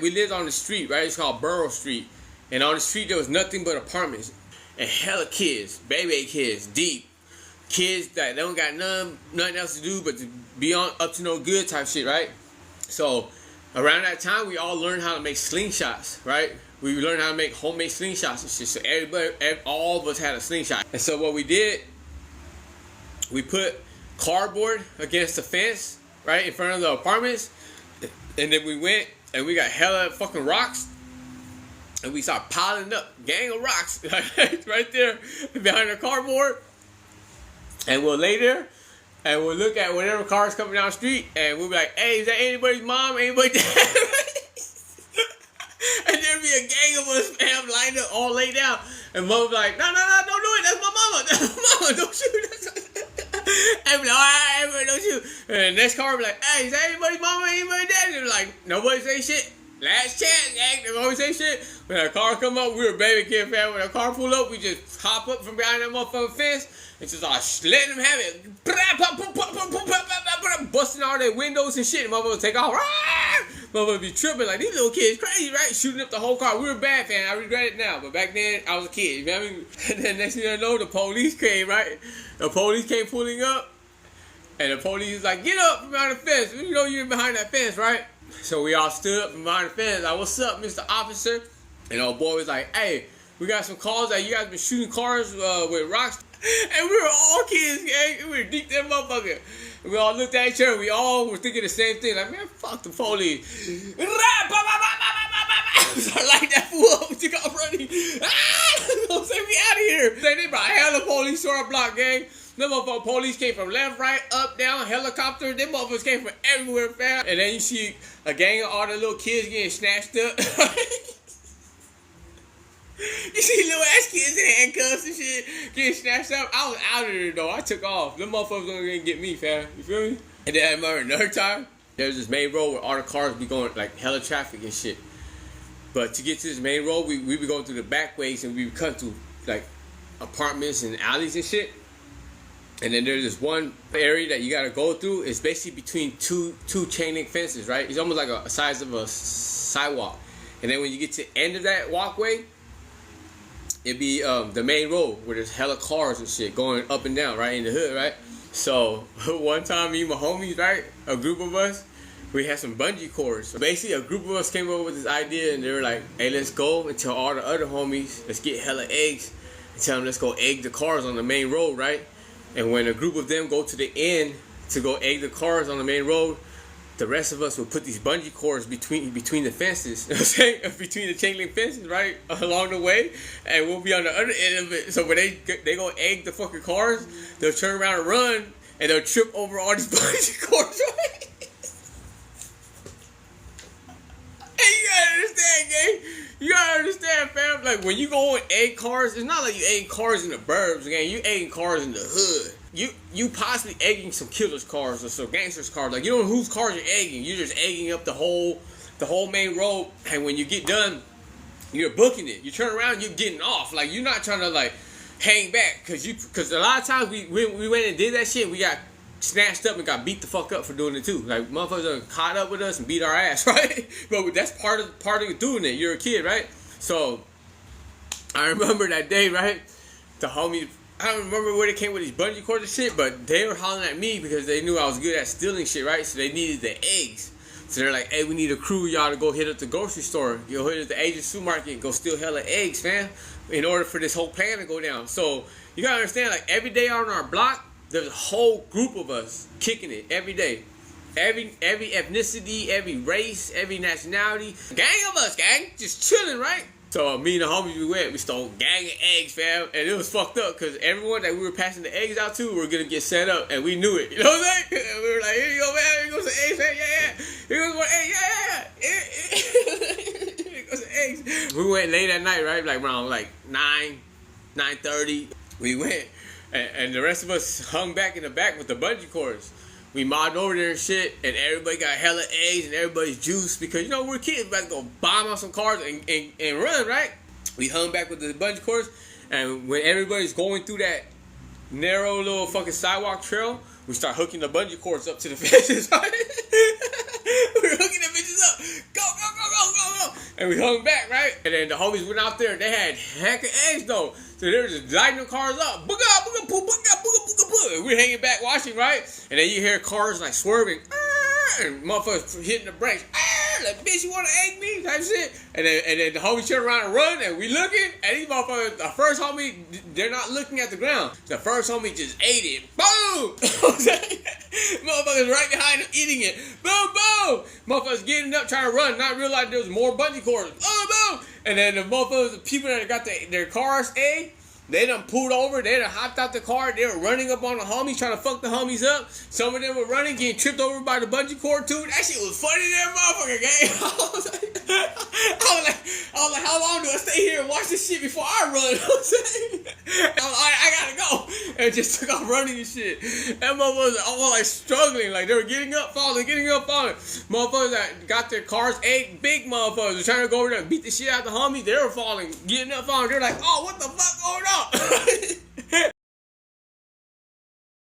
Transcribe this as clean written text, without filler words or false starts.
We lived on the street, right? It's called Borough Street. And on the street, there was nothing but apartments. And hella kids, baby kids, deep. Kids that don't got nothing else to do but to be on up to no good type shit, right? So around that time, we all learned how to make slingshots, right? We learned how to make homemade slingshots and shit. So all of us had a slingshot. And so what we did, we put cardboard against the fence, right, in front of the apartments. And then we went and we got hella fucking rocks. And we started piling up, gang of rocks, right there behind the cardboard. And we'll lay there and we'll look at whatever cars coming down the street. And we'll be like, hey, is that anybody's mom, anybody's dad? And there'd be a gang of us, fam, lined up, all laid down. And mom would be like, no, don't do it. That's my mama. That's my mama. Don't shoot. And be like, all right, everybody don't shoot. And the next car would be like, hey, is that anybody's mama, anybody's dad? And they're like, nobody say shit. Last chance, gang. They always say shit. When a car come up, we were a baby kid, fam. When a car pull up, we just hop up from behind that motherfucking fence and just letting them have it. Busting all their windows and shit. And motherfuckers take off. Motherfuckers be tripping like these little kids crazy, right? Shooting up the whole car. We were bad, fam. I regret it now. But back then, I was a kid. You know what I mean? And then next thing you know, the police came, right? The police came pulling up. And the police was like, get up from behind the fence. You know you're behind that fence, right? So we all stood up from behind the fence. Like, what's up, Mr. Officer? And old boy was like, hey, we got some calls that you guys been shooting cars with rocks. And we were all kids, gang. We were deep that motherfucker. And we all looked at each other. We all were thinking the same thing. Like, man, fuck the police. So I like that fool up. Took off running. Don't say we out of here. They brought hella police to our block, gang. Them motherfucking police came from left, right, up, down, helicopter. Them motherfuckers came from everywhere, fam. And then you see a gang of all the little kids getting snatched up. You see little ass kids in handcuffs and shit getting snatched up. I was out of there, though. I took off. Them motherfuckers weren't gonna get me, fam. You feel me? And then I remember another time, there's this main road where all the cars be going, like, hella traffic and shit. But to get to this main road, we be going through the back ways and we would cut through, like, apartments and alleys and shit. And then there's this one area that you gotta go through. It's basically between two chain link fences, right? It's almost like a size of a sidewalk. And then when you get to the end of that walkway, it'd be the main road where there's hella cars and shit going up and down, right, in the hood, right? So one time, me and my homies, right, a group of us, we had some bungee cords. So basically, a group of us came up with this idea, and they were like, hey, let's go and tell all the other homies, let's get hella eggs, and tell them let's go egg the cars on the main road, right? And when a group of them go to the end to go egg the cars on the main road, the rest of us will put these bungee cords between the fences, you know what I'm saying? Between the chain link fences, right, along the way, and we'll be on the other end of it. So when they go egg the fucking cars, they'll turn around and run, and they'll trip over all these bungee cords, right? Hey, you gotta understand, gang. You gotta understand, fam. Like, when you go and egg cars, it's not like you egg cars in the burbs, gang. You egging cars in the hood. You possibly egging some killers' cars or some gangsters' cars. Like, you don't know whose cars you're egging. You're just egging up the whole main road. And when you get done, you're booking it. You turn around, you're getting off. Like, you're not trying to, like, hang back. Because a lot of times we went and did that shit, we got snatched up and got beat the fuck up for doing it too. Like, motherfuckers are caught up with us and beat our ass, right? But that's part of doing it. You're a kid, right? So I remember that day, right? The homie, I don't remember where they came with these bungee cords and shit, but they were hollering at me because they knew I was good at stealing shit, right? So they needed the eggs. So they're like, hey, we need a crew of y'all to go hit up the grocery store. Go hit up the Asian supermarket and go steal hella eggs, man, in order for this whole plan to go down. So you gotta understand, like, every day on our block, there's a whole group of us kicking it every day. Every ethnicity, every race, every nationality. Gang of us, gang. Just chilling, right? So me and the homies, we stole gang of eggs, fam. And it was fucked up because everyone that we were passing the eggs out to were going to get set up. And we knew it. You know what I'm saying? And we were like, here you go, man. Here goes some eggs, man. Yeah. Here goes one egg. Yeah. Here goes some eggs. We went late at night, right? Like around like 9:30. We went. And the rest of us hung back in the back with the bungee cords. We mobbed over there and shit, and everybody got hella eggs and everybody's juice because, you know, we're kids, about to go bomb on some cars and run, right? We hung back with the bungee cords, and when everybody's going through that narrow little fucking sidewalk trail, we start hooking the bungee cords up to the fences, right? We're hooking the bitches up. go, go, go, go, go, go. And we hung back, right? And then the homies went out there and they had heck of eggs though. So they were just lighting the cars up. Booga, booga, booga, booga, booga, booga. And we're hanging back watching, right? And then you hear cars like swerving. And motherfuckers hitting the brakes. Like, bitch, you want to egg me? Type shit. And then the homie turn around and run, and we looking, and these motherfuckers, the first homie, they're not looking at the ground. The first homie just ate it. Boom! Motherfuckers right behind him eating it. Boom, boom! Motherfuckers getting up, trying to run, not realizing there was more bungee cords. Boom, boom! And then the motherfuckers, the people that got their cars egged, they done pulled over, they done hopped out the car, they were running up on the homies, trying to fuck the homies up. Some of them were running, getting tripped over by the bungee cord too. That shit was funny in that motherfucker, gang. I was like, how long do I stay here and watch this shit before I run? I was like, I gotta go. And just took off running and shit. That motherfucker was all like struggling, like they were getting up, falling. Motherfuckers that got their cars egged, big motherfuckers were trying to go over there and beat the shit out of the homies. They were falling, getting up, falling. They're like, oh, what the fuck going on?